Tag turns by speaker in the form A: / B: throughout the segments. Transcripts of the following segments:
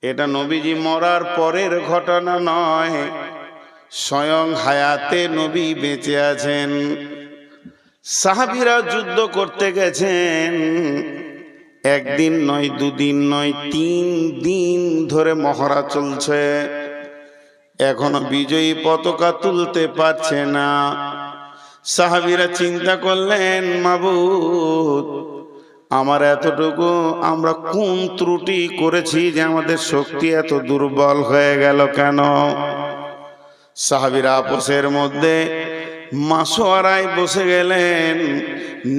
A: এটা নবীজি মরার পরের ঘটনা নয়, স্বয়ং হায়াতে নবী বেঁচে আছেন। সাহাবীরা যুদ্ধ করতে গেছেন, একদিন নয়, দুদিন নয়, 3 দিন ধরে মহড়া চলছে, এখনো বিজয়ী পতাকা তুলতে পারছে না। সাহাবীরা চিন্তা করলেন, মাবুদ, আমার এতটুকু আমরা কোন ত্রুটি করেছি যে আমাদের শক্তি এত দুর্বল হয়ে গেল কেন? সাহাবীরা আপসের মধ্যে মাশওয়ারায় বসে গেলেন,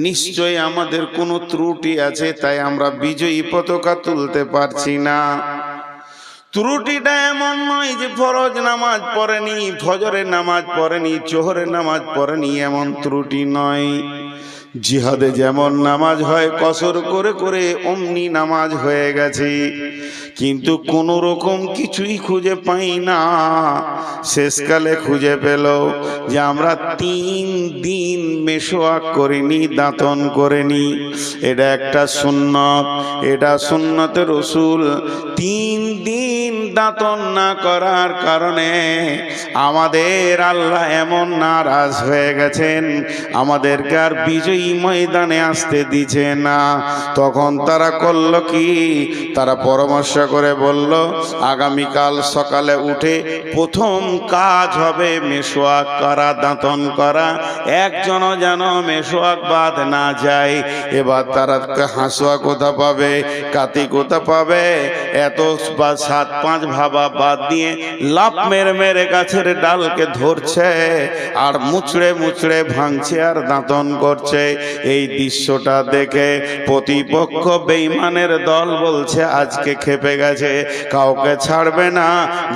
A: নিশ্চয়ই আমাদের কোনো ত্রুটি আছে, তাই আমরা বিজয়ী পতাকা তুলতে পারছি না। ত্রুটিটা এমন নয় যে ফরজ নামাজ পড়েনি, ফজরের নামাজ পড়েনি, জোহরের নামাজ পড়েনি, এমন ত্রুটি নয়। জিহাদে যেমন নামাজ হয় কসর করে করে, অমনি নামাজ হয়ে গেছে, কিন্তু কোনো রকম কিছুই খুঁজে পাই না। শেষকালে খুঁজে পেল যে আমরা 3 দিন মেশোয়াক করিনি, দাঁতন করিনি। এটা একটা সুন্নত, এটা সুন্নতে রাসূল। 3 দিন দাঁতন না করার কারণে আমাদের আল্লাহ এমন নারাজ হয়ে গেছেন, আমাদেরকে আর বিজয়ী ময়দানে আসতে দিছে না। তখন তারা করল কি? তারা পরামর্শ করে বলল, আগামীকাল সকালে উঠে প্রথম কাজ হবে মেশোয়াক করা, দাঁতন করা, একজনও যেন মেশোয়াক বাদ না যায়। এবার তারা হাসুয়া কোথা পাবে, কাতি কোথা পাবে? এত 7-5 ভাবা বাদ দিয়ে লাফ মেরে মেরে গাছের ডালকে ধরছে আর মুচড়ে মুচড়ে ভাঙছে আর দাঁতন করছে। এই দৃশ্যটা দেখে প্রতিপক্ষ বেঈমানের দল বলছে, আজকে খেপে গেছে, কাউকে ছাড়বে না,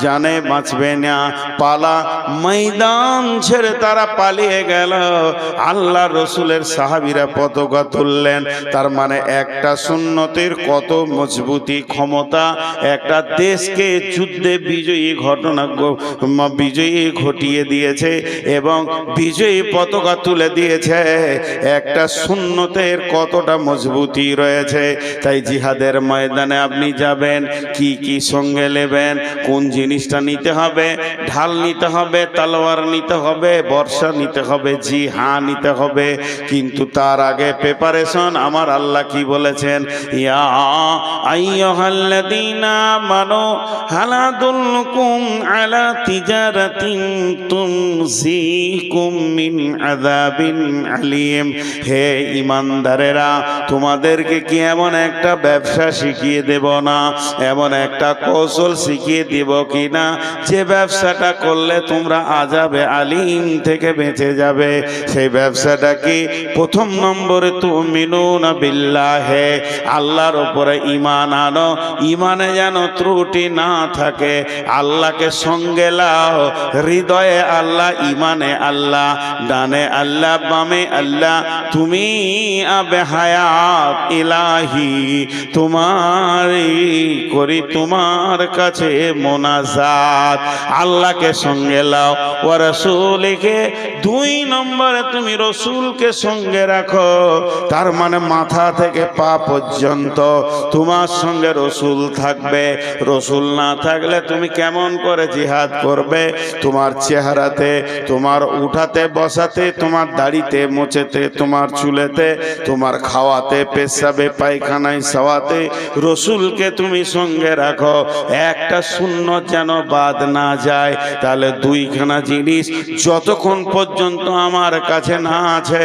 A: জানে বাঁচবে না। পালা, ময়দান ছেড়ে তারা পালিয়ে গেল। আল্লাহ রসুলের সাহাবীরা পতাকা তুললেন। তার মানে একটা সুন্নতের কত মজবুতি, ক্ষমতা, একটা দেশকে যুদ্ধে বিজয়ী বিজয়ী ঘটিয়ে দিয়েছে এবং বিজয়ী পতাকা তুলে দিয়েছে। একটা সুন্নতের কতটা মজবুতি রয়েছে। তাই জিহাদের ময়দানে আপনি যাবেন, কি কি সঙ্গে নেবেন, কোন জিনিসটা নিতে হবে? ঢাল নিতে হবে, তলোয়ার নিতে হবে, বর্শা নিতে হবে, জি হ্যাঁ নিতে হবে। কিন্তু তার আগে প্রিপারেশন আমার আল্লাহ কি বলেছেন? ইয়া আইয়ুহাল্লাযীনা আমানু হাল আদুল্লুকুম আলা তিজারাতিন তুনজিকুম মিন আযাবিন আলীম। হে ঈমানদারেরা, তোমাদেরকে কি এমন একটা ব্যবসা শিখিয়ে দেব না, এমন একটা কৌশল শিখিয়ে দিব কিনা যে ব্যবসাটা করলে তোমরা আযাবে আলীম থেকে বেঁচে যাবে? সেই ব্যবসাটা কি? প্রথম নম্বরে তুমিনুনা বিল্লাহি, আল্লাহর উপরে ঈমান আনো। ঈমানে যেন ত্রুটি না থাকে। আল্লাহকে সঙ্গে লাও, হৃদয়ে আল্লাহ, ঈমানে আল্লাহ, ডানে আল্লাহ, বামে আল্লাহ। তুমি আবে হায়াত ইলাহি, তোমারই করি তোমার কাছে মোনাজাত। আল্লাহকে সঙ্গে লাও, ও রাসূলকে। 2 নম্বরে তুমি রসুলকে সঙ্গে রাখো। তার মানে মাথা থেকে পা পর্যন্ত তোমার সঙ্গে রসুল থাকবে। রসুল না থাকলে তুমি কেমন করে জিহাদ করবে? তোমার চেহারাতে, তোমার উঠাতে বসাতে, তোমার দাড়িতে মোচেতে, তোমার চুলেতে, তোমার খাওয়াতে, পেশাবে, পায়খানায়, সাওয়াতে রসুলকে তুমি সঙ্গে রাখো। একটা সুন্নত যেন বাদ না যায়। তাহলে 2খানা জিনিস যতক্ষণ পর্যন্ত আমার কাছে না আছে,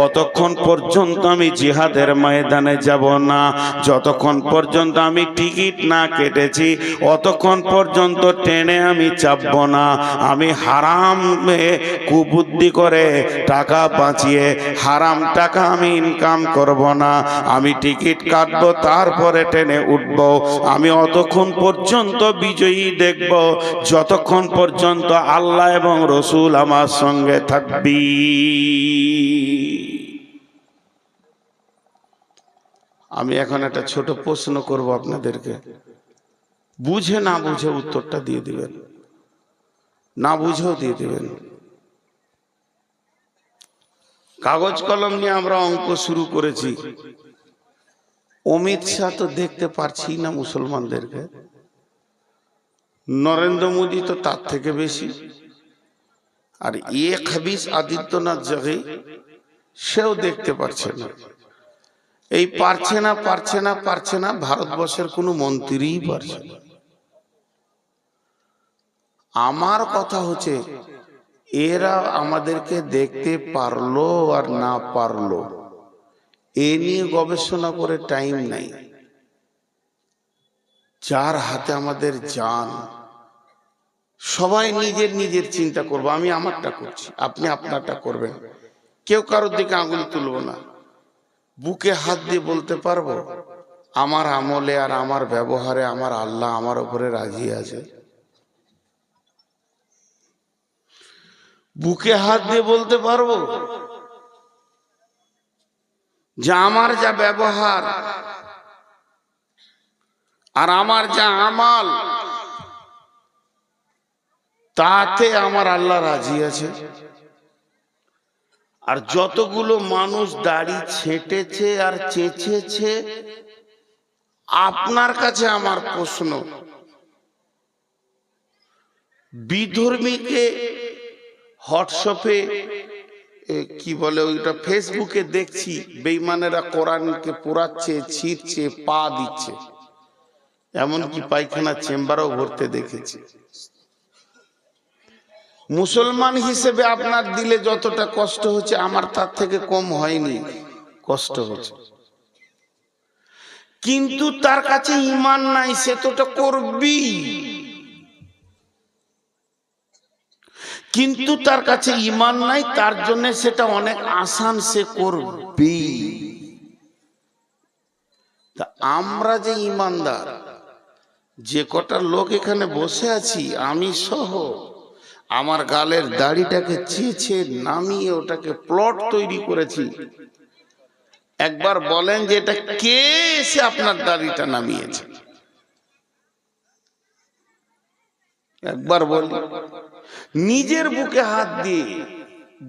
A: অতক্ষণ পর্যন্ত আমি জিহাদের ময়দানে যাব না। যতক্ষণ পর্যন্ত আমি টিকিট না কেটেছি, অতক্ষণ পর্যন্ত ট্রেনে আমি চাপব না। আমি হারামে কুবুদ্ধি করে টাকা বাঁচিয়ে হারাম টাকা আমি ইনকাম করব না। আমি টিকিট কাটবো, তারপরে ট্রেনে উঠব। আমি অতক্ষণ পর্যন্ত বিজয়ী দেখব যতক্ষণ পর্যন্ত আল্লাহ এবং রসুল আমার সঙ্গে থাকবি। আমি এখন একটা ছোট প্রশ্ন করব আপনাদেরকে, বুঝে না বুঝে উত্তরটা দিয়ে দিবেন, না বুঝেও দিয়ে দিবেন। কাগজ কলম নিয়ে আমরা অঙ্ক শুরু করেছি। অমিত শাহ তো দেখতে পারছি না মুসলমানদেরকে, নরেন্দ্র মোদী তো তার থেকে বেশি। আর খাবিস আদিত্যনাথ জগে সেও দেখতে পারছে না। এই পারছে না পারছে না পারছে না, ভারতবর্ষের কোনো মন্ত্রীই পারছে না। আমার কথা হচ্ছে এরা আমাদেরকে দেখতে পারলো আর না পারলো এ নিয়ে গবেষণা করে টাইম নাই। যার হাতে আমাদের জান, সবাই নিজের নিজের চিন্তা করবো। আমি আমারটা করছি, আপনি আপনারটা করবেন। কেউ কারোর দিকে আঙুল তুলবো না। বুকে হাত দিয়ে বলতে পারবো আমার আমলে আর আমার ব্যবহারে আমার আল্লাহ আমার উপরে রাজি আছে। বুকে হাত দিয়ে বলতে পারবো যে আমার যা ব্যবহার আর আমার যা আমাল তাতে আমার আল্লাহ রাজি আছে। আর যতগুলো মানুষ দাড়ি ছেঁটেছে আর চেঁচেছে, আপনার কাছে আমার প্রশ্ন, বিধর্মীকে হোয়াটসঅ্যাপে কি বলে ওইটা ফেসবুকে দেখছি বেঈমানেরা কোরআনকে পোড়াচ্ছে, ছিঁড়ছে, পা দিচ্ছে, এমনকি পায়খানা চেম্বারও ভরতে দেখেছি। মুসলমান হিসেবে আপনার দিলে যতটা কষ্ট হচ্ছে আমার তার থেকে কম হয়নি, কষ্ট হচ্ছে। কিন্তু তার কাছে ঈমান নাই, সে তোটা করবি। কিন্তু তার কাছে ঈমান নাই, তার জন্য সেটা অনেক আসান, সে করবি। তা আমরা যে ঈমানদার, যে কটা লোক এখানে বসে আছি, আমি সহ, আমার গালের দাড়িটাকে চেঁচে নামিয়ে ওটাকে প্লট তৈরি করেছি। একবার বলেন যে এটা কে এসে আপনার দাড়িটা নামিয়েছে? একবার বলি। নিজের বুকে হাত দিয়ে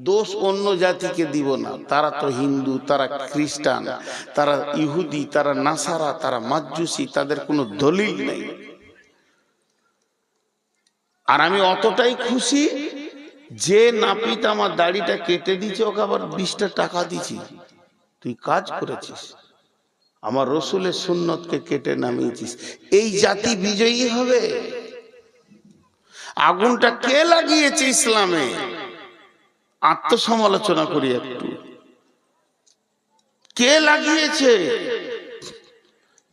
A: দোষ অন্য জাতিকে দিব না। তারা তো হিন্দু, তারা খ্রিস্টান, তারা ইহুদি, তারা নাসারা, তারা মাজুসি, তাদের কোনো দলিল নেই। আর আমি অতটাই খুশি যে নাপিত আমার দাড়িটা কেটে দিচ্ছে, ওকে আবার 20টা টাকা দিচ্ছি। তুই কাজ করেছিস, আমার রসুলের সুন্নতকে কেটে নামিয়েছিস। এই জাতি বিজয়ী হবে। আগুনটা কে লাগিয়েছে ইসলামে? আত্মসমালোচনা করি একটু। কে লাগিয়েছে?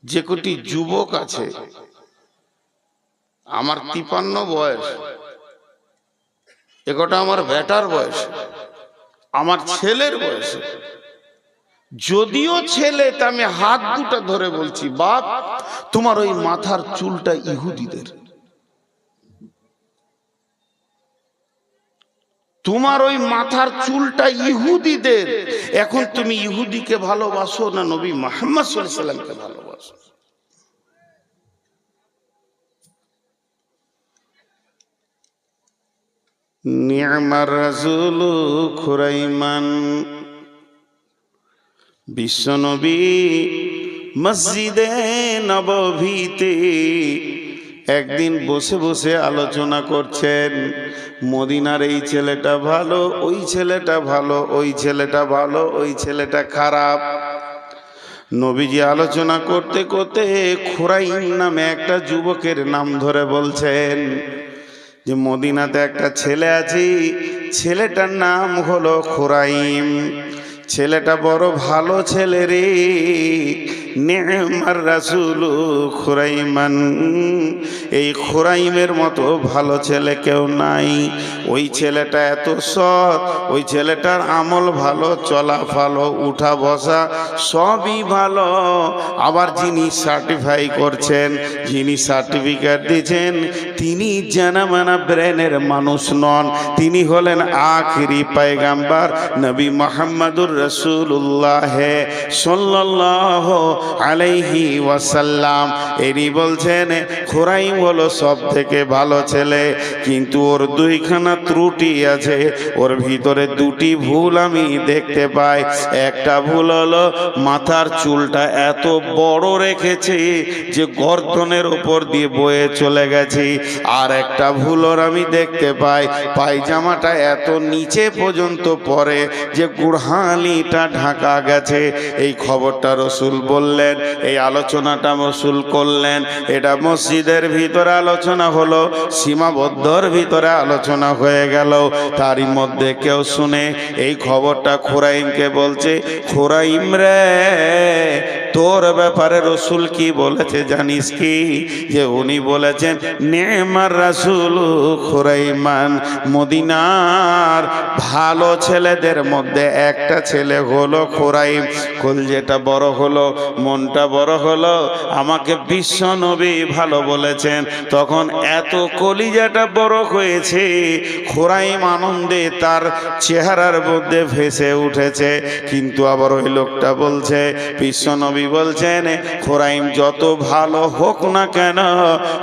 A: যে কোটি যুবক আছে, আমার 53 বয়স, একটা আমার বেটার বয়স, আমার ছেলের বয়স। যদিও ছেলে, তা আমি হাত দুটো ধরে বলছি, বাপ তোমার ওই মাথার চুলটা ইহুদিদের, তোমার ওই মাথার চুলটা ইহুদিদের। এখন তুমি ইহুদিকে ভালোবাসো না নবী মুহাম্মদ সাল্লাল্লাহু আলাইহি ওয়াসাল্লামকে ভালোবাসো? নি'মার রাসূল খুরাইমান। বিশ্বনবী মসজিদে নববীতে একদিন বসে বসে আলোচনা করছেন, মদিনার এই ছেলেটা ভালো, ওই ছেলেটা ভালো, ওই ছেলেটা ভালো, ওই ছেলেটা খারাপ। নবীজি আলোচনা করতে করতে খুরাইম নামে একটা যুবকের নাম ধরে বলছেন যে মদিনাতে একটা ছেলে আছে, ছেলেটার নাম হলো খুরাইম। ছেলেটা বড় ভালো ছেলে রে। নি'মার রাসূল খুরাইমান। এই খুরাইমের মতো ভালো ছেলে কেউ নাই। ওই ছেলেটা এত সৎ, ওই ছেলেটার আমল ভালো, চলা ভালো, উঠা বসা সবই ভালো। আবার যিনি সার্টিফাই করছেন, যিনি সার্টিফিকেট দিচ্ছেন, তিনি জানামানা ব্রেনের মানুষ নন। তিনি হলেন আখিরি পয়গাম্বার নবী মুহাম্মদুর রাসূলুল্লাহ সাল্লাল্লাহু আলাইহি ওয়াসাল্লাম। এরই বলছেন খুরাইম হলো সব থেকে ভালো ছেলে, কিন্তু ওর দুইখানা ত্রুটি আছে। ওর ভিতরে দুটি ভুল আমি দেখতে পাই। একটা ভুল হলো মাথার চুলটা এত বড় রেখেছে যে গর্দনের উপর দিয়ে বয়ে চলে গেছে। আর একটা ভুলোর আমি দেখতে পাই, পায়জামাটা এত নিচে পর্যন্ত পরে যে গুড়হালিটা ঢাকা গেছে। এই খবরটা রসুল বললেন, এই আলোচনাটা রসুল করলেন। এটা মসজিদের ভিতরে আলোচনা হলো, সীমাবদ্ধর ভিতরে আলোচনা হয়ে গেল। তারই মধ্যে কেউ শুনে এই খবরটা খুরাইমকে বলছে, খুরাইম রে, তোর ব্যাপারে রসুল কি বলেছে জানিস কি? যে উনি বলেছেন নেমার রাসূল খুরাইমান, মদিনার ভালো ছেলেদের মধ্যে একটা ছেলে হলো খুরাইম। কলজেটা বড় হলো, মনটা বড় হলো, আমাকে বিশ্ব নবী ভালো বলেছেন। তখন এত কলিজাটা বড় হয়েছে, খুরাইম আনন্দে তার চেহারার মধ্যে ভেসে উঠেছে। কিন্তু আবার ওই লোকটা বলছে, বিশ্ব নবী বলছেন খুরাইম যত ভালো হোক না কেন,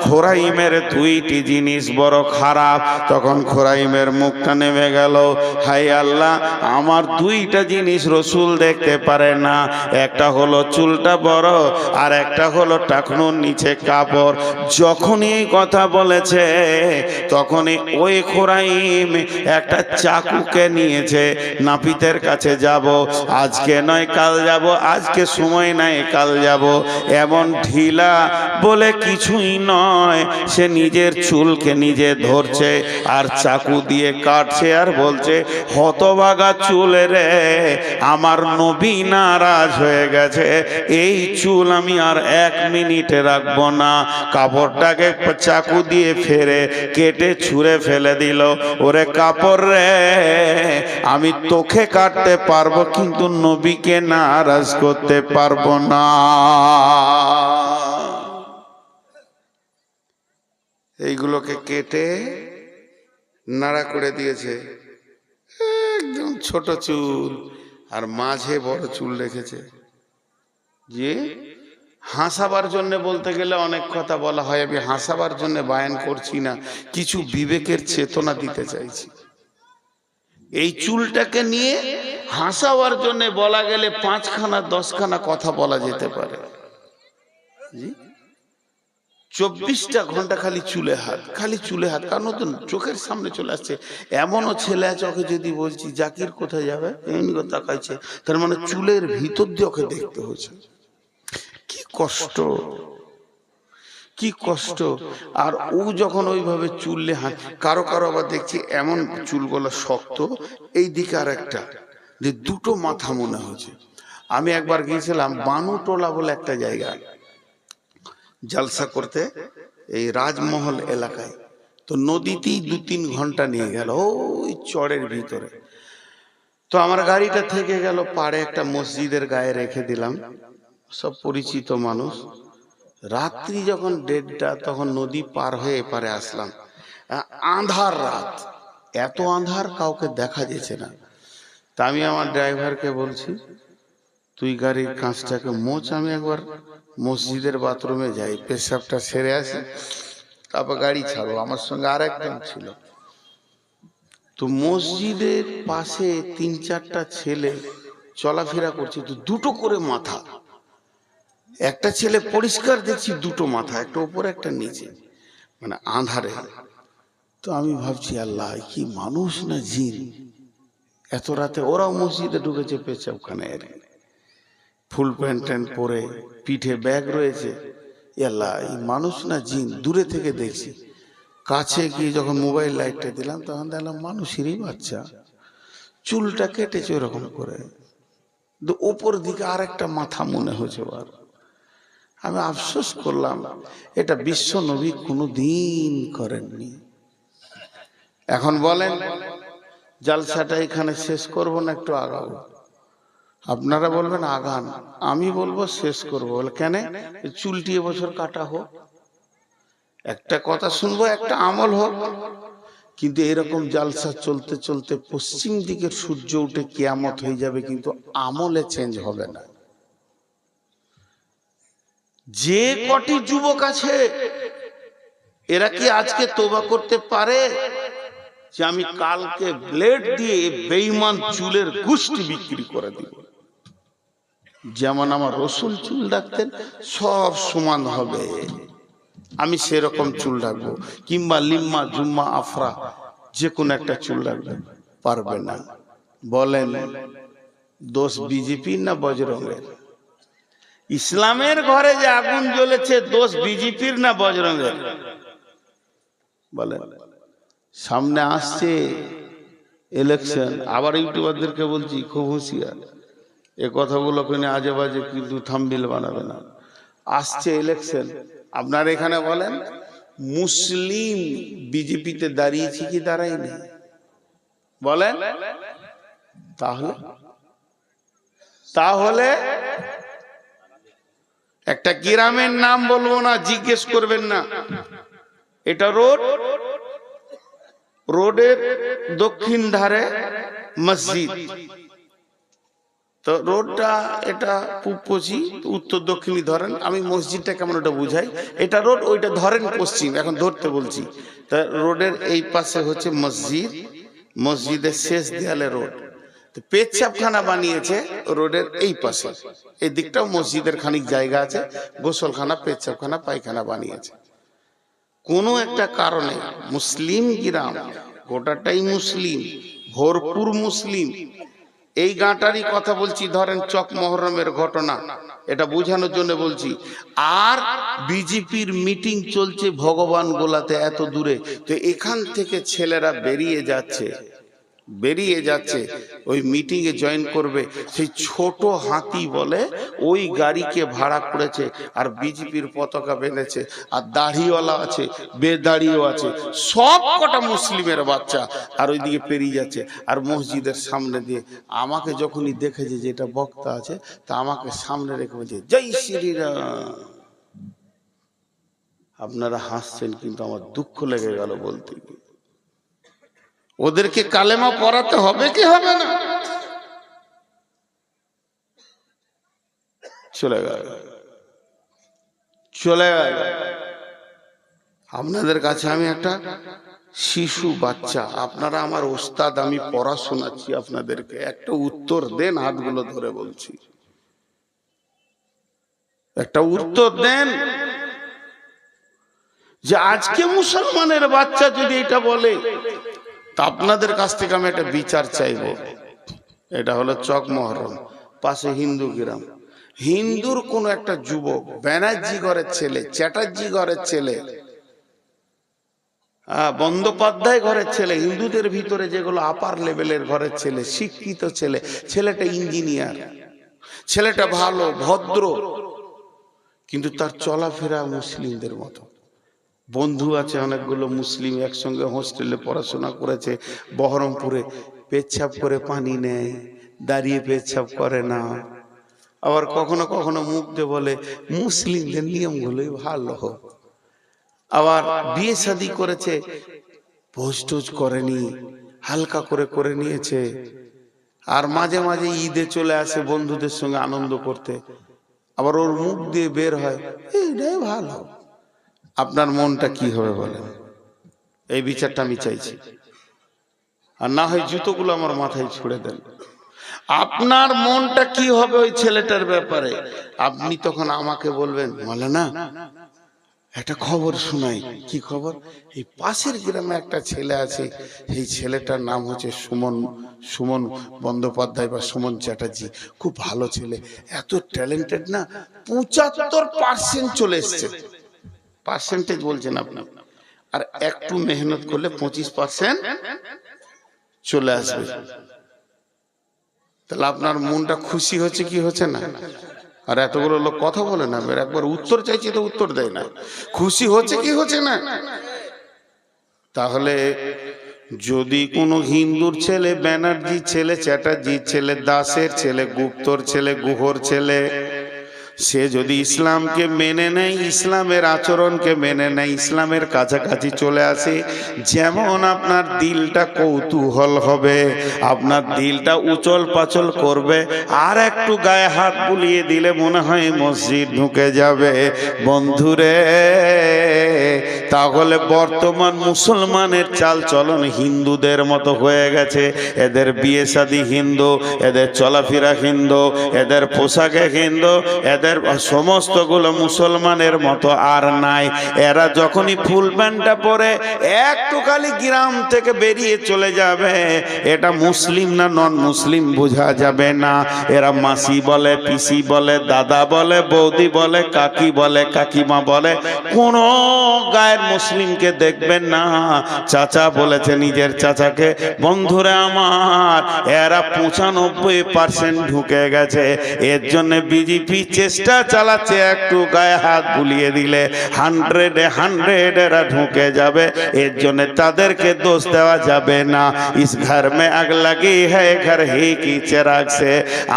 A: খুরাইমের দুইটি জিনিস বড় খারাপ। তখন খুরাইমের মুখটা নেমে গেল, হায় আল্লাহ, আমার দুইটা জিনিস রসুল দেখতে পারে না, একটা হলো চুলটা বড়, আর একটা হলো টাকনুর নিচে কাপড়। যখনই এই কথা বলেছে তখনই ওই খুরাইম একটা চাকুকে নিয়েছে, নাপিতের কাছে যাব, আজকে নয় কাল যাব, আজকে সময় নাই কাল যাব, এমন ঢিলা বলে কিছুই নয়। সে নিজের চুলকে নিজে ধরছে আর চাকু দিয়ে কাটছে আর বলছে, হতভাগা চুলে রে, আমার নবী নারাজ হয়ে গেছে, এই চুল আমি আর 1 মিনিটে রাখবো না। কাপড়টাকে চাকু দিয়ে ফেরে কেটে ছুঁড়ে ফেলে দিল। ওরে কাপড় রে, আমি তোকে কাটতে পারবো কিন্তু নবীকে নারাজ করতে পারবো না। এইগুলোকে কেটে নাড়া করে দিয়েছে, একদম ছোট চুল আর মাঝে বড় চুল রেখেছে। যে হাসাবার জন্য বলতে গেলে অনেক কথা বলা হয়, আমি হাসাবার জন্য বায়ান করছি না, কিছু বিবেকের চেতনা দিতে চাইছি। এই চুলটাকে নিয়ে হাসাবার জন্য বলা গেলে 5খানা 10খানা কথা বলা যেতে পারে। 24টা ঘন্টা খালি চুলে হাত, খালি চুলে হাত, কারণ তো চোখের সামনে চলে আসছে। এমনও ছেলে আছে, ওকে যদি বলছি জাকির কোথায় যাবে, এমনি করে তাকাইছে, তার মানে চুলের ভিতর দিয়ে ওকে দেখতে হয়েছে। কি কষ্ট, কি কষ্ট। আর ও যখন ওইভাবে চুললে হাত, কারো কারো আবার দেখছি এমন চুলগুলো শক্ত, এই দিকে আর একটা, যে দুটো মাথা মনে হয়েছে। আমি একবার গিয়েছিলাম বানুটোলা বলে একটা জায়গা জলসা করতে, এই রাজমহল এলাকায়। তো নদীতেই 2-3 ঘন্টা নিয়ে গেল ওই চরের ভিতরে। তো আমার গাড়িটা থেকে গেল পাড়ে একটা মসজিদের গায়ে রেখে দিলাম, সব পরিচিত মানুষ। রাত্রি যখন 1:30, তখন নদী পার হয়ে এপারে আসলাম। আঁধার রাত, এত আঁধার কাউকে দেখা যেছে না। তা আমি আমার ড্রাইভারকে বলছি, তুই গাড়ির কাঁচটাকে মোচ, আমি একবার মসজিদের বাথরুমে যাই, পেশাবটা সেরে আসি, তারপর গাড়ি ছাড়ো। আমার সঙ্গে আর একজন ছিল। তো মসজিদের পাশে 3-4টা ছেলে চলাফেরা করছে, তো দুটো করে মাথা। একটা ছেলে পরিষ্কার দেখছি দুটো মাথা, একটা উপরে একটা নিচে, মানে আঁধারে। তো আমি ভাবছি, আল্লাহ, কি মানুষ না জিন? এত রাতে ওরাও মসজিদে ঢুকেছে পেছাবখানে, ফুল প্যান্ট ট্যান্ট পরে, পিঠে ব্যাগ রয়েছে। আল্লাহ, এই মানুষ না জিন? দূরে থেকে দেখছি, কাছে গিয়ে যখন মোবাইল লাইটটা দিলাম তখন দেখলাম মানুষেরই বাচ্চা, চুলটা কেটেছে ওরকম করে, ওপর দিকে আর একটা মাথা মনে হয়েছে। আমি আফসোস করলাম, এটা বিশ্ব নবী কোনোদিন করেননি। এখন বলেন, জালসাটা এখানে শেষ করব না একটু আগাবো? আপনারা বলবেন আগান, আমি বলবো শেষ করবো। বলে কেন? চুলটি এবছর কাটা হোক, একটা কথা শুনবো, একটা আমল হোক। কিন্তু এরকম জালসা চলতে চলতে পশ্চিম দিকের সূর্য উঠে কিয়ামত হয়ে যাবে, কিন্তু আমলে চেঞ্জ হবে না। যে কটি যুবক আছে, এরা কি আজকে তোবা করতে পারে যে আমি কালকে ব্লেড দিয়ে বেঈমান চুলের গোষ্ঠী বিক্রি করে দিব? যেমন আমার রসুল চুল রাখতেন, সব সমান হবে। আমি সেরকম চুল রাখবো, কিংবা লিম্মা জুম্মা আফরা যে কোনো একটা চুল রাখবে, পারবে না। বলেন দোষ বিজেপির না বজরঙ্গের? ইসলামের ঘরে যে আগুন জ্বলেছে দোষ বিজেপির না বজরঙ্গের? বলেন। সামনে আসছে ইলেকশন, আবার ইউটিউবারদেরকে বলছি খুব হুঁশিয়ার, এ কথাগুলো কিনে আজে বাজে কিন্তু থাম্বনেল বানাবে না। আসছে ইলেকশন, আপনার এখানে বলেন মুসলিম বিজেপিতে দাঁড়িয়েছে কি দাঁড়ায়নি? বলেন। তাহলে একটা গ্রামের নাম বলবো না, জিজ্ঞেস করবেন না। এটা রোডের দক্ষিণ ধারে মসজিদ, তো রোডটা এটা পূব পশ্চিম, উত্তর দক্ষিণই ধরেন। আমি মসজিদটা কেমন ওটা বুঝাই, এটা রোড, ওইটা ধরেন পশ্চিম, এখন ধরতে বলছি। তা রোডের এই পাশে হচ্ছে মসজিদ, মসজিদের শেষ দেয়ালে রোড। পেচ্ছাপখানা বানিয়েছে রোডের এই পাশে, এই দিকটাও মসজিদের খানিক জায়গা আছে, গোসলখানা, পেচ্ছাপখানা, পায়খানা বানিয়েছে। কোনো একটা কারণে মুসলিম গ্রাম, গোটাটাই মুসলিম, ভরপুর মুসলিম। এই গাঁটারই কথা বলছি, ধরেন চক মহরমের ঘটনা, এটা বোঝানোর জন্য বলছি। আর বিজেপির মিটিং চলছে ভগবান গোলাতে, এত দূরে। তো এখান থেকে ছেলেরা বেরিয়ে যাচ্ছে ওই মিটিং এ জয়েন করবে। সেই ছোট হাতি বলে ওই গাড়িকে ভাড়া করেছে, আর বিজেপির পতাকা বেঁধেছে, আর দাড়িওয়ালা আছে, বেদাড়িও আছে, সব কটা মুসলিমের বাচ্চা, আর ওইদিকে পেরিয়ে যাচ্ছে। আর মসজিদের সামনে দিয়ে আমাকে যখনই দেখেছে যে এটা বক্তা আছে, তা আমাকে সামনে রেখে বলছে জয় শ্রীরাম। আপনারা হাসছেন, কিন্তু আমার দুঃখ লেগে গেল বলতে। ওদেরকে কালেমা পড়াতে হবে কি হবে না? চলে গেল। আপনাদের কাছে আমি একটা শিশু বাচ্চা, আপনারা আমার ওস্তাদ, আমি পড়া শোনাচ্ছি আপনাদেরকে, একটা উত্তর দেন, হাতগুলো ধরে বলছি, একটা উত্তর দেন। যে আজকে মুসলমানের বাচ্চা যদি এটা বলে, তা আপনাদের কাছ থেকে আমি একটা বিচার চাইব। এটা হলো চক মহরম, পাশে হিন্দু গ্রাম। হিন্দুর কোন একটা যুবক, ব্যানার্জি ঘরের ছেলে, চ্যাটার্জি ঘরের ছেলে, বন্দ্যোপাধ্যায় ঘরের ছেলে, হিন্দুদের ভিতরে যেগুলো আপার লেভেলের ঘরের ছেলে, শিক্ষিত ছেলে, ছেলেটা ইঞ্জিনিয়ার, ছেলেটা ভালো ভদ্র, কিন্তু তার চলাফেরা মুসলিমদের মতো। বন্ধু আছে অনেকগুলো মুসলিম, একসঙ্গে হোস্টেলে পড়াশোনা করেছে বহরমপুরে। পেচ্ছাপ করে পানি নেয়, দাঁড়িয়ে পেচ্ছাপ করে না। আবার কখনো কখনো মুখ দিয়ে বলে মুসলিমদের নিয়মগুলোই ভালো। আবার বিয়ে শাদী করেছে, ভোজ টোজ করেনি, হালকা করে নিয়েছে। আর মাঝে মাঝে ঈদে চলে আসে বন্ধুদের সঙ্গে আনন্দ করতে। আবার ওর মুখ দিয়ে বের হয় এইটাই ভালো। আপনার মনটা কি হবে বলেন? এই বিচারটা আমি চাইছি। আর না হয় জুতোগুলো আমার মাথায় ছুড়ে দেন। আপনার মনটা কি হবে ওই ছেলেটার ব্যাপারে? আপনি তখন আমাকে বলবেন, মাওলানা একটা খবর শোনাই। কি খবর? এই পাশের গ্রামে একটা ছেলে আছে, এই ছেলেটার নাম হচ্ছে সুমন বন্দ্যোপাধ্যায় বা সুমন চ্যাটার্জি। খুব ভালো ছেলে, এত ট্যালেন্টেড না, 75% চলে এসছে। পার্সেন্টেজ বলছেন আপনি, আর একটু মেহনত করলে 25% চলে আসবে। তাহলে আপনার মনটা খুশি হচ্ছে কি হচ্ছে না? আর এতগুলো লোক কথা বলে না, একবার উত্তর চাইছি তো উত্তর দেয় না। খুশি হচ্ছে কি হচ্ছে না? তাহলে যদি কোনো হিন্দুর ছেলে, ব্যানার্জি ছেলে, চ্যাটার্জি ছেলে, দাসের ছেলে, গুপ্তর ছেলে, গুহর ছেলে, সে যদি ইসলামকে মেনে নেয়, ইসলামের আচরণকে মেনে নেয়, ইসলামের কাছাকাছি চলে আসে, যেমন আপনার দিলটা কৌতূহল হবে, আপনার দিলটা উচল পাচল করবে, আর একটু গায়ে হাত বুলিয়ে দিলে মনে হয় মসজিদ ঢুকে যাবে। বন্ধুরে, তাহলে বর্তমান মুসলমানের চাল চলন হিন্দুদের মতো হয়ে গেছে। এদের বিয়ে শাদী হিন্দু, এদের চলাফেরা হিন্দু, এদের পোশাকে হিন্দু, এদের সমস্তগুলো মুসলমানের মতো আর নাই। এরা যখনই ফুল প্যান্টটা পরে একটু খালি গ্রাম থেকে বেরিয়ে চলে যাবে, এটা মুসলিম না নন মুসলিম বোঝা যাবে না। এরা মাসি বলে, পিসি বলে, দাদা বলে, বৌদি বলে, কাকি বলে, কাকিমা বলে, কোন গায়ের মুসলিমকে দেখবেন না চাচা বলেছে নিজের চাচাকে। বন্ধুরা আমার, এরা 95% ঢুকে গেছে। এর জন্য বিজেপি চেষ্টা চালাচ্ছে একটু গায়ে হাত বুলিয়ে দিলে 100 এরা ঢুকে যাবে। এর জন্য তাদেরকে দোষ দেওয়া যাবে না। ইস ঘর মে আগ লাগি হ্যায় ঘর হি কি চিরাগ সে।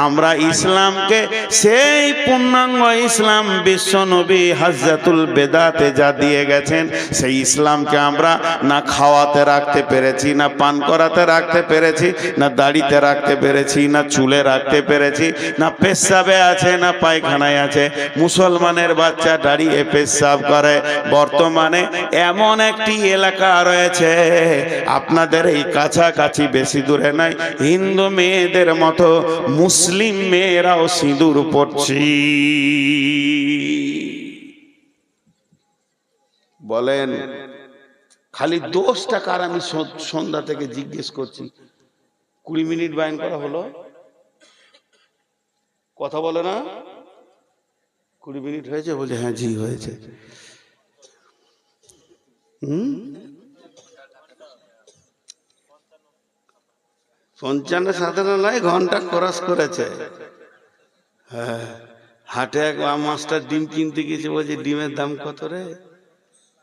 A: আমরা ইসলামকে সেই পূর্ণাঙ্গ ইসলাম বিশ্ব নবী হযরতুল বেদাতে যা দিয়ে গেছেন, সেই ইসলামকে আমরা না খাওয়াতে রাখতে পেরেছি, না পান করাতে রাখতে পেরেছি, না দাড়িতে রাখতে পেরেছি, না চুলে রাখতে পেরেছি, না পেশাবে আছে, না পায়খানায় আছে। মুসলমানের বাচ্চা দাঁড়িয়ে পেশাব করে। বর্তমানে এমন একটি এলাকা রয়েছে আপনাদের এই কাছাকাছি, বেশি দূরে নাই, হিন্দু মেয়েদের মতো মুসলিম মেয়েরাও সিঁদুর পড়ছি। বলেন খালি দোষটা কার? আমি সন্ধ্যা থেকে জিজ্ঞেস করছি। 20 মিনিট বায়ান করা হলো, কথা বলে না? 20 মিনিট হয়েছে? বলছে হ্যাঁ জি হয়েছে। 55-57 নয়, ঘন্টা ক্রস করেছে। হ্যাঁ, হাটে এক মাস্টার ডিম কিনতে গেছে, বলছে ডিমের দাম কত রে?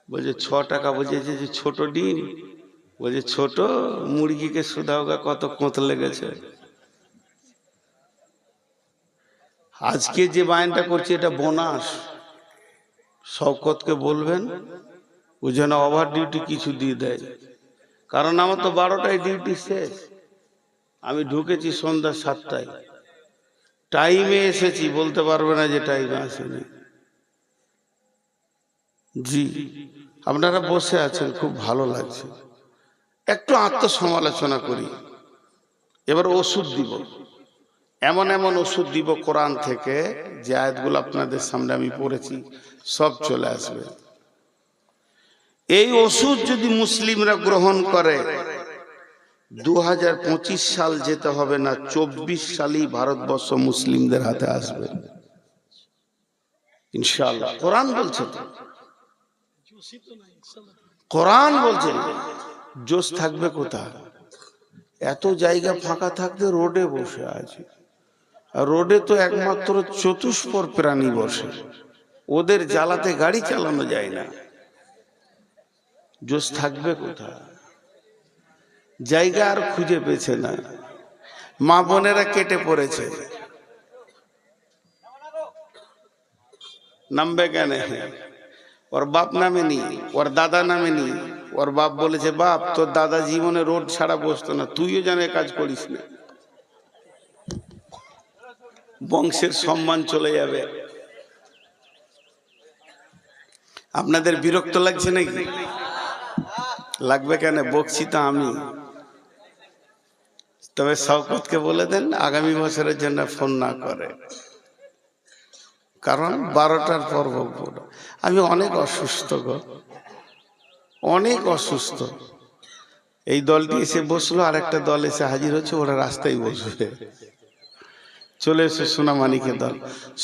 A: বলছে 6 টাকা। বলছে যে ছোট ডিম? বলছে ছোট মুরগিকে সুদাওগা কত কোঁত লেগেছে। আজকে যে বায়নটা করছে এটা বোনাস। শওকতকে বলবেন ও যেন ওভার ডিউটি কিছু দিয়ে দেয়, কারণ আমার তো 12টায় ডিউটি শেষ। আমি ঢুকেছি সন্ধ্যা 7টায়, টাইমে এসেছি, বলতে পারবে না যে টাইমে আসেনি। জি, আপনারা বসে আছেন, খুব ভালো লাগছে। একটু আত্মসমালোচনা করি। এবার ওষুধ দিব, এমন এমন ওষুধ দিব কোরআন থেকে, যে আয়াতগুলো আপনাদের সামনে আমি পড়েছি সব চলে আসবে। এই ওষুধ যদি মুসলিমরা গ্রহণ করে, 2025 সাল যেতে হবে না, 24 সালই ভারতবর্ষ মুসলিমদের হাতে আসবে ইনশাআল্লাহ। কোরআন বলছে তো, কোরআন বলছে। জোশ থাকবে কোথায়? এত জায়গা ফাঁকা থাকতে রোডে বসে আছে, আর রোডে তো একমাত্র চতুষ্পদ প্রাণী বসে, ওদের জ্বালাতে গাড়ি চালানো যায় না। জোশ থাকবে কোথায়? জায়গা আর খুঁজে পেয়েছে না। মা বোনেরা কেটে পড়েছে, নামবে কেন? ওর বাপ নামে নি, ওর দাদা নামে নি। ওর বাপ বলেছে, বাপ তোর দাদা জীবনে রোড ছাড়া বসতো না, তুইও জানে কাজ করিস না, বংশের সম্মান চলে যাবে। আপনাদের বিরক্ত লাগছে নাকি? লাগবে কেন? বকছি তো আমি। তবে শওকতকে বলে দেন আগামী বছরের জন্য ফোন না করে, কারণ 12টার পর বকবো। আমি অনেক অসুস্থ গো, অনেক অসুস্থ। এই দলটি এসে বসলো, আর একটা দল এসে হাজির হচ্ছে, ওরা রাস্তায় বসবে। চলে এসে সোনামানিকে দল।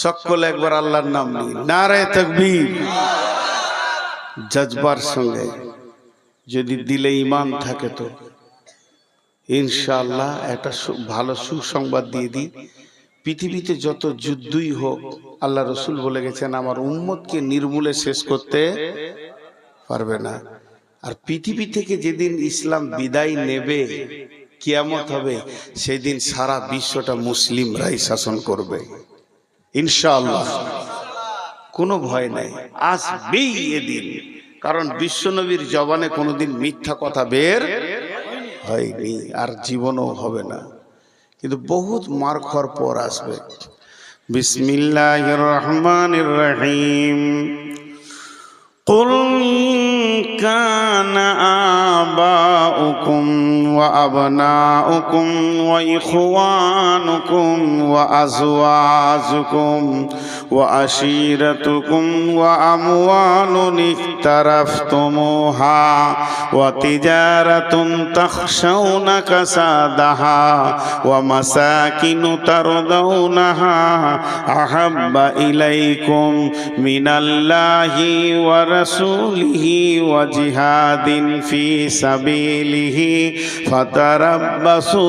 A: সকলে একবার আল্লাহর নাম নিন, নারে তাকবীর। জজবার সঙ্গে যদি দিলে ঈমান থাকে তো ইনশাআল্লাহ একটা ভালো সুসংবাদ দিয়ে দিই। পৃথিবীতে যত যুদ্ধই হোক, আল্লাহ রসুল বলে গেছেন আমার উম্মতকে নির্মূলে শেষ করতে পারবে না। আর পৃথিবী থেকে যেদিন ইসলাম বিদায় নেবে, কিয়ামত হবে, সেই দিন সারা বিশ্বটা মুসলিমরাই শাসন করবে ইনশাআল্লাহ। কোনো ভয় নাই, আসবেই এদিন। কারণ বিশ্বনবীর জবানে কোনোদিন মিথ্যা কথা বের হয়নি, আর জীবনও হবে না, কিন্তু বহুত মার খাওয়ার পর আসবে। বিসমিল্লাহির রহমানির রহিম। কুল ইন কানা আবাউকুম ওয়া আবনাউকুম ওয়া ইখওয়ানুকুম ওয়া আজওয়াজুকুম ওয়া আশীরাতুকুম ওয়া আমওয়ালুন ইকতারাফতুমুহা ওয়া তিজারাতুন তাখশাউনা কাসাদাহা ওয়া মাসাকিনু তারদাউনাহা আহাব্বা ইলাইকুম মিনাল্লাহি ওয়া রাসূলিহি ওয়া জিহাদিন ফি সাবিলিহি ফাতারাব্বাসু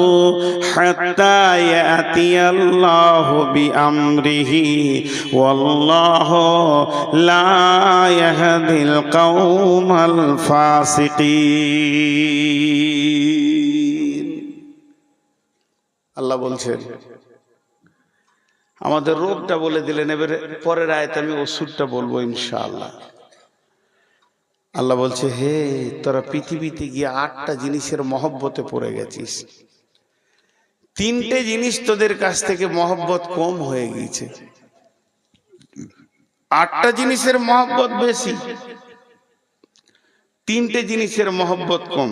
A: হাত্তা ইয়াতিয়াল্লাহু বিআমরিহি ওয়াল্লাহু লা ইয়াহদিল কওমাল ফাসিকিন। আল্লাহ বলছেন, আমাদের রোগটা বলে দিলেন, এবারে পরের আয়াতে আমি ওষুধটা বলবো ইনশাআল্লাহ। আল্লাহ বলছে, হে তোরা পৃথিবীতে গিয়ে 8টা জিনিসের মহব্বতে পড়ে গেছিস, 3টে জিনিস তোদের কাছ থেকে মহব্বত কম হয়ে গেছে, 8টা জিনিসের মহব্বত বেশি, 3টে জিনিসের মহব্বত কম।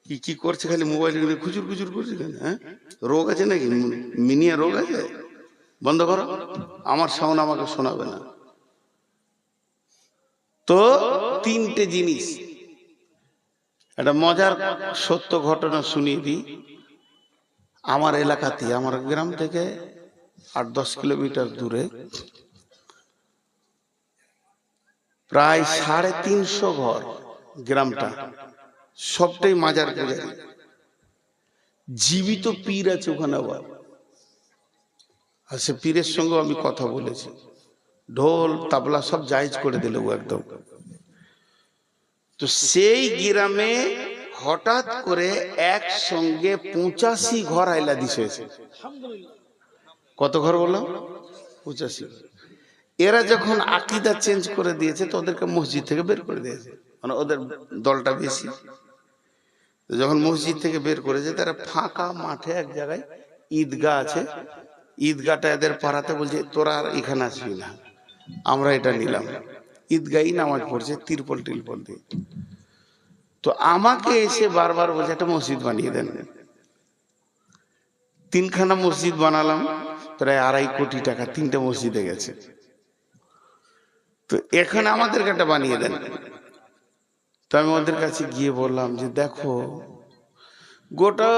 A: কি কি করছে? খালি মোবাইল খুচুর খুচুর করছে কেন? হ্যাঁ, রোগ আছে নাকি? মিনিয়া রোগ আছে? বন্ধ করো, আমার সাউন্ড আমাকে শোনাবে না। তো 3টে জিনিস, একটা মজার সত্য ঘটনা শুনিয়ে দিই। আমার এলাকাতে, আমার গ্রাম থেকে 8-10 কিলোমিটার দূরে প্রায় 350 ঘর, গ্রামটা সবটাই মাজার পূজারী, জীবিত পীর আছে ওখানে। আবার আর সে পীরের সঙ্গে আমি কথা বলেছি, ঢোল তাবলা সব জায়েজ করে দিল একদম। তো সেই গ্রামে হঠাৎ করে একসঙ্গে 85 ঘর আইলাদিস হয়েছে। কত ঘর বললাম? 85। এরা যখন আকীদা চেঞ্জ করে দিয়েছে তো ওদেরকে মসজিদ থেকে বের করে দিয়েছে, মানে ওদের দলটা বেশি। যখন মসজিদ থেকে বের করেছে, তারা ফাঁকা মাঠে এক জায়গায় ঈদগাহ আছে, ঈদগাহটা এদের পাড়াতে বলছে, তোরা আর এখানে আসবি না, আমরা এটা নিলাম। ঈদগাহই নামাজ পড়ছে তিরপল টিরপল দিয়ে। তো আমাকে এসে বারবার বলছে, একটা মসজিদ বানিয়ে দেন। 3খানা মসজিদ বানালাম, প্রায় 2.5 কোটি টাকা 3টে মসজিদে গেছে। তো এখানে আমাদেরকে একটা বানিয়ে দেন। তো আমি ওদের কাছে গিয়ে বললাম যে, দেখো গোটা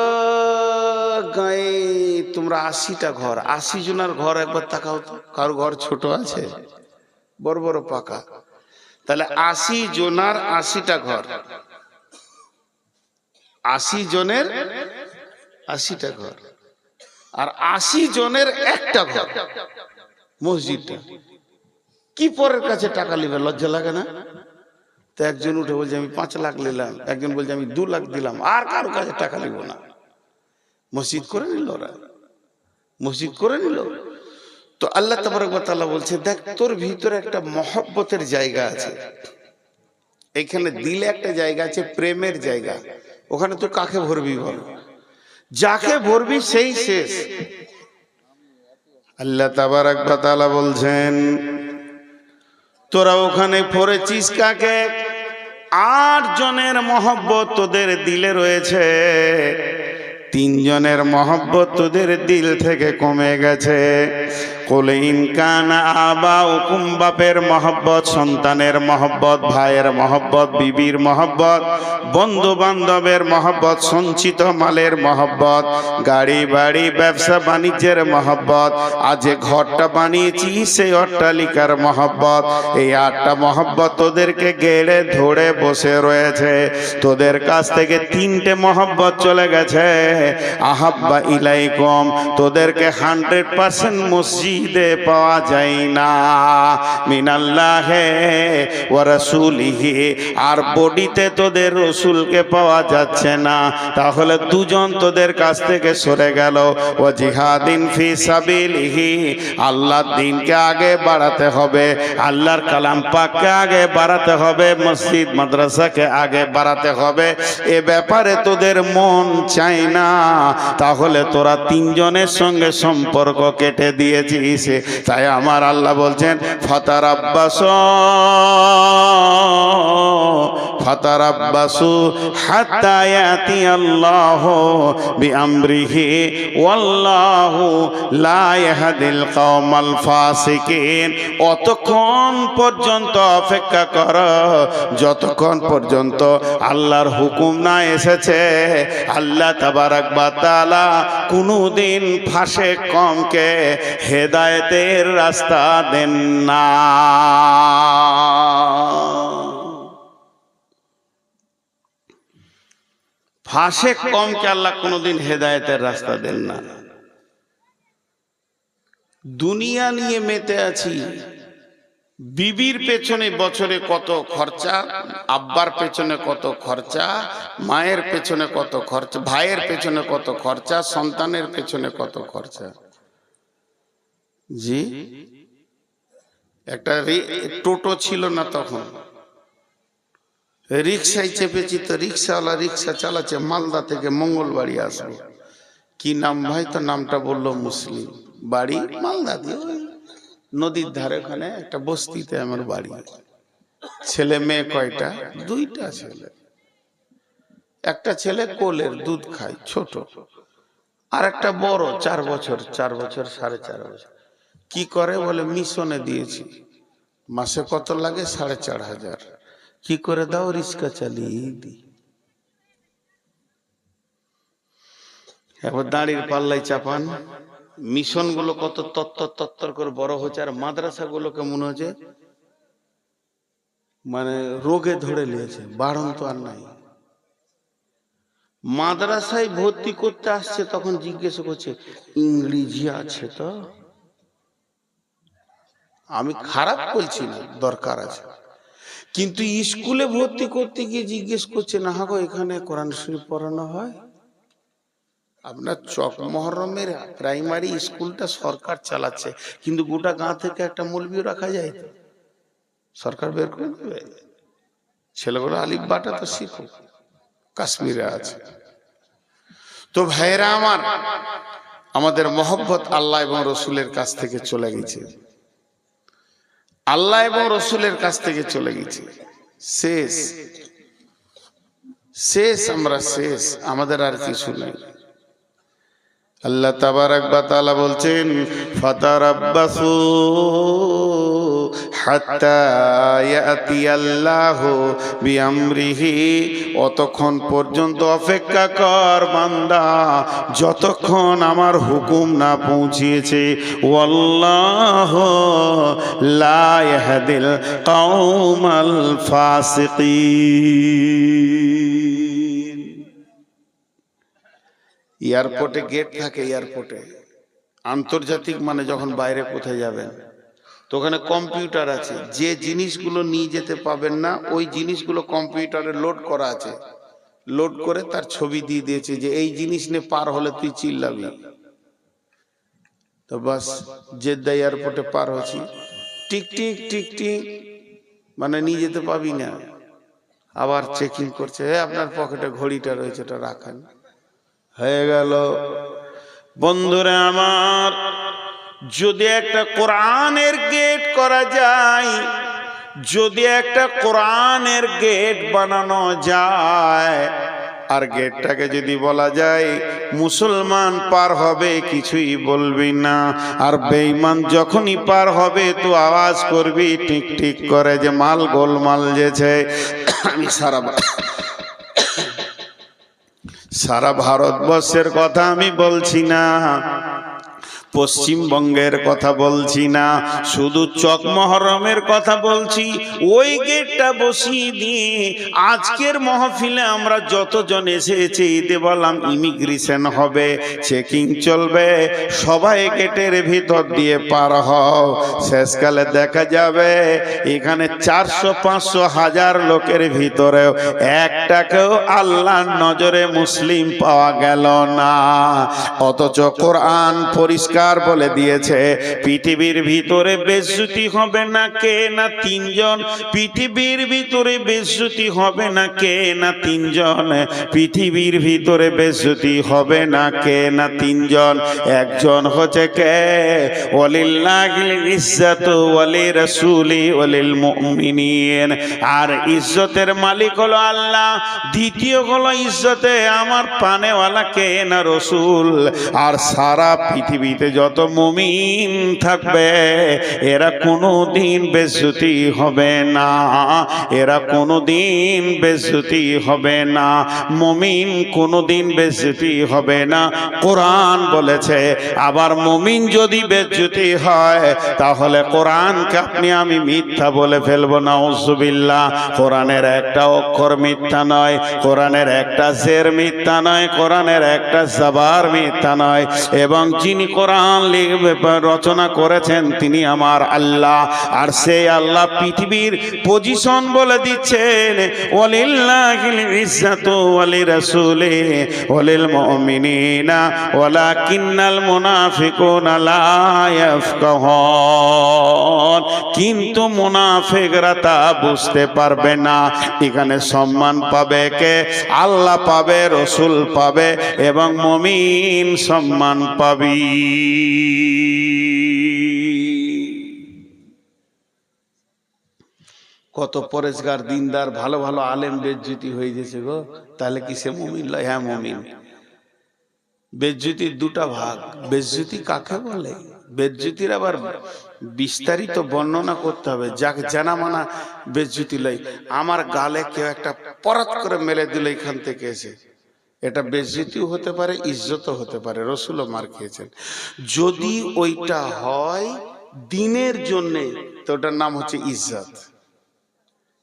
A: গায়ে তোমরা 80টা ঘর, 80 জনের ঘর একবার তাকাও তো, কারো ঘর ছোট আছে? বড় বড় পাকা। তাহলে 80 জনের 80টা ঘর, 80 জনের 80টা ঘর, আর 80 জনের একটা ঘর মসজিদটা। কি পরের কাছে টাকা নিবে? লজ্জা লাগে না? তো একজন উঠে বলছে, আমি 5 লাখ নিলাম, একজন বলছে আমি 2 লাখ দিলাম, আর কারো কাছে টাকা নিব না। মসজিদ করে নিল, ওরা মসজিদ করে নিল। তো আল্লাহ তাবারক ওয়া তাআলা বলছে, দেখ তোর ভিতরে একটা মহব্বতের জায়গা আছে, এখানে দিলে একটা জায়গা আছে, প্রেমের জায়গা। ওখানে তো কাকে ভরবি বল? যাকে ভরবি সেই শেষ। আল্লাহ তাবারক ওয়া তাআলা বলছেন, তোরা ওখানে পড়েছিস কাকে? 8 জনের মহব্বত তোদের দিলে রয়েছে, 3 জনের মহব্বত তোদের দিল থেকে কমে গেছে। কুল ইন কানা আবাউকুম, বাপের মহব্বত, সন্তানের মহব্বত, ভাইয়ের মহব্বত, বিবির মহব্বত, বন্ধু বান্ধবের মহব্বত, সঞ্চিত মালের মহব্বত, গাড়ি বাড়ি ব্যবসা বাণিজ্যের মহব্বত, আজ যে ঘরটা বানিয়েছি সেই অট্টালিকার মহব্বত, এই 8টা মহব্বত তোদেরকে গেড়ে ধরে বসে রয়েছে। তোদের কাছ থেকে 3টে মহব্বত চলে গেছে। আহাব্বা ইলাইকুম, তোদেরকে 100% মসজিদে পাওয়া যায় না, মিনাল্লাহে ওয়া রাসূলিহি, আর বডিতে তোদের রসুলকে পাওয়া যাচ্ছে না। তাহলে 2 জন তোদের কাছ থেকে সরে গেল। ওয়া জিহাদিন ফি সাবিলিহি, আল্লাহর দ্বীনকে আগে বাড়াতে হবে, আল্লাহর কালাম পাককে আগে বাড়াতে হবে, মসজিদ মাদ্রাসাকে আগে বাড়াতে হবে। এ ব্যাপারে তোদের মন চায় না, তাহলে তোরা 3 জনের সঙ্গে সম্পর্ক কেটে দিয়েছিস। দিয়েছে। তাই আমার আল্লাহ বলছেন ফাতারাব্বাসু হাত্তা ইয়াতি আল্লাহু বিআমরিহি ওয়াল্লাহু লা ইয়াহদিল কওমাল ফাসিকিন। অতক্ষণ পর্যন্ত অপেক্ষা করো যতক্ষণ পর্যন্ত আল্লাহর হুকুম না এসেছে। আল্লাহ তাবারক ওয়া তাআলা কোনোদিন ফাসেক কওমকে হেদায়েতের রাস্তা দেন না। ফাসেক কওমকে আল্লাহ কোনোদিন হেদায়েতের রাস্তা দেন না। দুনিয়া নিয়ে মেতে আছি, বিবির পেছনে বছরে কত খরচা, আব্বার পেছনে কত খরচা, মায়ের পেছনে কত খরচা, ভাইয়ের পেছনে কত খরচা, সন্তানের পেছনে কত খরচা। জি, একটা টোটো ছিল না তখন, রিক্সায় চেপেছি তো রিক্সাওয়ালা রিক্সা চালাচ্ছে মালদা থেকে মঙ্গলবাড়ি আসবো। কি নাম ভাই? তো নামটা বললো মুসলিম, বাড়ি মালদা দিয়ে নদীর ধারে, ওখানে একটা বস্তিতে আমার বাড়ি। ছেলে মেয়ে কয়টা? দুইটা ছেলে। একটা ছেলে কোলের দুধ খায় ছোট, আর একটা বড় 4 বছর 4.5 কি করে বলে মিশনে দিয়েছি, মাসে কত লাগে? 4,500। কি করে দাও? রিক্সা চালিয়ে দিই। এবার দাঁড়ির পাল্লাই চাপান। মিশন গুলো কত তত্তর করে বড় হচ্ছে, আর মাদ্রাসা গুলোকে মনে হচ্ছে মানে রোগে ধরে নিয়েছে, বাড়ন তো আর নাই। মাদ্রাসায় ভর্তি করতে আসছে তখন জিজ্ঞেস করছে ইংরেজি আছে তো? আমি খারাপ বলছি না, দরকার আছে, কিন্তু স্কুলে ভর্তি করতে গিয়ে জিজ্ঞেস করছে না গো এখানে কোরআন শরীফ পড়ানো হয়? আপনার চক মহরমের প্রাইমারি স্কুলটা সরকার চালাচ্ছে, কিন্তু গোটা গাঁ থেকে একটা মৌলবীও রাখা যায় তো? সরকার বের করে দেবে? ছেলেগুলো আলিফ বাটা তো শিখো, কাশ্মীরে আছে। তো ভাইরা আমার, আমাদের মহব্বত আল্লাহ এবং রসুলের কাছ থেকে চলে গেছে, আল্লাহ এবং রসুলের কাছ থেকে চলে গেছে। শেষ শেষ, আমরা শেষ, আমাদের আর কিছু নেই। আল্লাহ তাবারক ওয়া তাআলা বলছেন ফাতারাব্বাসু হাত্তা ইয়াতিয়াল্লাহু বিআমরিহি। অতক্ষণ পর্যন্ত অপেক্ষা কর বান্দা যতক্ষণ আমার হুকুম না পৌঁছিয়েছে। ওয়াল্লাহু লা ইয়াহদিল কওমাল ফাসিকিন। এয়ারপোর্টে গেট থাকে, এয়ারপোর্টে আন্তর্জাতিক মানে যখন বাইরে কোথায় যাবেন তো ওখানে কম্পিউটার আছে, যে জিনিসগুলো নিয়ে যেতে পাবেন না ওই জিনিসগুলো কম্পিউটারে লোড করা আছে, লোড করে তার ছবি দিয়ে দিয়েছে যে এই জিনিস নিয়ে পার হলে তুই চিল্লাবি। তো বাস জেদ্দা এয়ারপোর্টে পার হচ্ছি, টিক টিক টিক টিক, মানে নিয়ে যেতে পাবি না। আবার চেকিং করছে, আপনার পকেটে ঘড়িটা রয়েছে, এটা রাখেন। হয়ে গেল। বন্ধুরা আমার, যদি একটা কোরআনের গেট করা যায়, যদি একটা কোরআনের গেট বানানো যায়, আর গেটটাকে যদি বলা যায় মুসলমান পার হবে কিছুই বলবি না, আর বেঈমান যখনই পার হবে তো আওয়াজ করবি ঠিক ঠিক করে যে মাল গোলমাল যেছে। আমি সারা ভারতবর্ষের কথা আমি বলছি না, পশ্চিমবঙ্গের কথা বলছি না, শুধু চক মহরমের কথা বলছি। ওই গেটটা বসিয়ে দিয়ে আজকের মাহফিলে আমরা যতজন এসেছি ঈদে বললাম ইমিগ্রেশন হবে, চেকিং চলবে, সবাই গেটের ভিতর দিয়ে পার হও। শেষকালে দেখা যাবে এখানে 400-500 লোকের ভিতরেও একটাকেও আল্লাহর নজরে মুসলিম পাওয়া গেল না, অথচ কোরআন পরিষ্কার সরকার বলে দিয়েছে পৃথিবীর ভিতরে বেজ্জতি হবে না কে না তিনজন, পৃথিবীর ভিতরে বেজ্জতি হবে না কে না তিনজন, পৃথিবীর ভিতরে বেজ্জতি হবে না কে না তিনজন। একজন হচ্ছে কে? ওয়ালিল্লাহিল ইজ্জাতু ওয়ালি রাসূলি ওয়ালিল মুমিনিন। আর ইজ্জতের মালিক হলো আল্লাহ, দ্বিতীয় হলো ইজ্জতে আমার পানেওয়ালা কে না রসুল। আর সারা পৃথিবীতে যত মুমিন থাকবে এরা কোনোদিন বেজ্জতি হবে না, এরা কোনোদিন বেজ্জতি হবে না, মুমিন কোনোদিন বেজ্জতি হবে না। কোরআন বলেছে আবার মুমিন যদি বেজ্জতি হয় তাহলে কোরআনকে আপনি আমি মিথ্যা বলে ফেলবো, নাউজুবিল্লাহ। কোরআনের একটা অক্ষর মিথ্যা নয়, কোরআনের একটা জের মিথ্যা নয়, কোরআনের একটা জাবার মিথ্যা নয়। এবং যিনি কোরআন রচনা করেছেন তিনি আমার আল্লাহ। আর সেই আল্লাহ পৃথিবীর পজিশন বলে দিচ্ছেন ওয়ালিল্লাহিল ইজ্জাতু ওয়ালি রাসূলি ওয়ালিল মুমিনিনা ওয়ালাকিন্নাল মুনাফিকুনা লা ইয়াফকাহুন। কিন্তু মুনাফিকরা তা বুঝতে পারবে না। এখানে সম্মান পাবে কে? আল্লাহ পাবে, রসুল পাবে এবং মুমিন সম্মান পাবি। কত পরেশগার দিনদার ভালো ভালো আলেম বেজ্জতি হয়ে গেছে গো, তাহলে কি সে মুমিন লয়? হ্যাঁ মুমিন। বেজ্জতির দুটা ভাগ। বেজ্জতি কাকে বলে? বেজ্জতির আবার বিস্তারিত বর্ণনা করতে হবে। যাকে জানা মানা বেজ্জতি লয়। আমার গালে কেউ একটা পরাত করে মেলে দিল এখান থেকে এসে, এটা বেজ্জতিও হতে পারে, ইজ্জতও হতে পারে। রসুলও মার খেয়েছেন। যদি ওইটা হয় দিনের জন্যে তো ওটার নাম হচ্ছে ইজ্জত।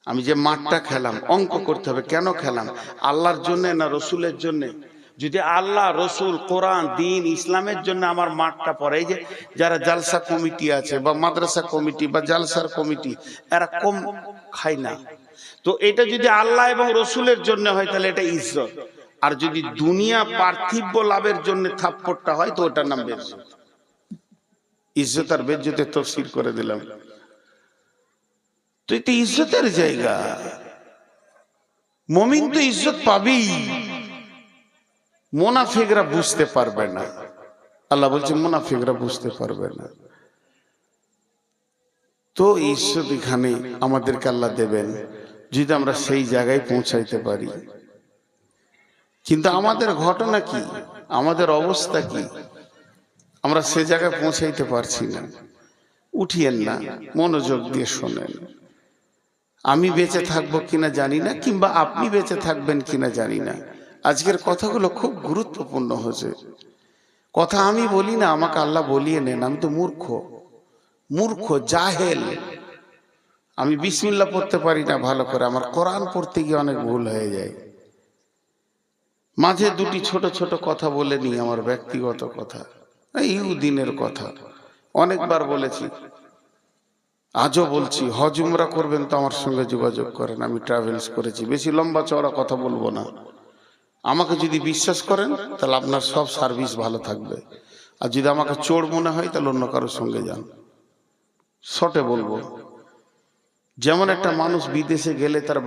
A: আমি যে মাঠটা খেলাম অঙ্ক করতে হবে, কেন খেলাম? আল্লাহর জন্য না রসুলের জন্য? যদি আল্লাহ, রসুল, কোরআন, দিন, ইসলামের জন্য আমার মাঠটা পড়ে, এই যে যারা জালসা কমিটি আছে বা মাদ্রাসা কমিটি বা জালসার কমিটি, এরা কম খায় না। তো এটা যদি আল্লাহ এবং রসুলের জন্য হয় তাহলে এটা ইজ্জত। আর যদি দুনিয়া পার্থিব লাভের জন্য থাপ্পড়টা হয় তো ওটার নাম বেজ্জত। ইজ্জত আর বেজ্জতের তাফসীর করে দিলাম। তো এটা ইজ্জতের জায়গা, মুমিন তো ইজ্জত পাবেই। মুনাফিকরা বুঝতে পারবে না। আল্লাহ বলছে মুনাফিকরা বুঝতে পারবে না। তো ইজ্জত এখানে আমাদেরকে আল্লাহ দেবেন যদি আমরা সেই জায়গায় পৌঁছাইতে পারি। কিন্তু আমাদের ঘটনা কি, আমাদের অবস্থা কি? আমরা সে জায়গায় পৌঁছাইতে পারছি না। উঠিয়েন না, মনোযোগ দিয়ে শোনেন। আমি বেঁচে থাকবো কিনা জানি না, কিংবা আপনি বেঁচে থাকবেন কিনা জানি না। আজকের কথাগুলো খুব গুরুত্বপূর্ণ হয়েছে। কথা আমি বলি না, আমাকে আল্লাহ বলিয়ে নেন। আমি তো মূর্খ জাহেল। আমি বিসমিল্লাহ পড়তে পারি না ভালো করে, আমার কোরআন পড়তে গিয়ে অনেক ভুল হয়ে যায়। মাঝে দুটি ছোট ছোট কথা বলে নি, আমার ব্যক্তিগত কথা, এই দিনের কথা অনেকবার বলেছি, আজও বলছি। হজ উমরা করবেন তো আমার সঙ্গে যোগাযোগ করেন, আমি ট্রাভেলস করেছি। বেশি লম্বা চওড়া কথা বলবো না। আমাকে যদি বিশ্বাস করেন তাহলে আপনার সব সার্ভিস ভালো থাকবে। আর যদি আমাকে চোর মনে হয় তাহলে অন্য কারোর সঙ্গে যান। শর্টে বলবো, যেমন একটা মানুষ বিদেশে গেলে তার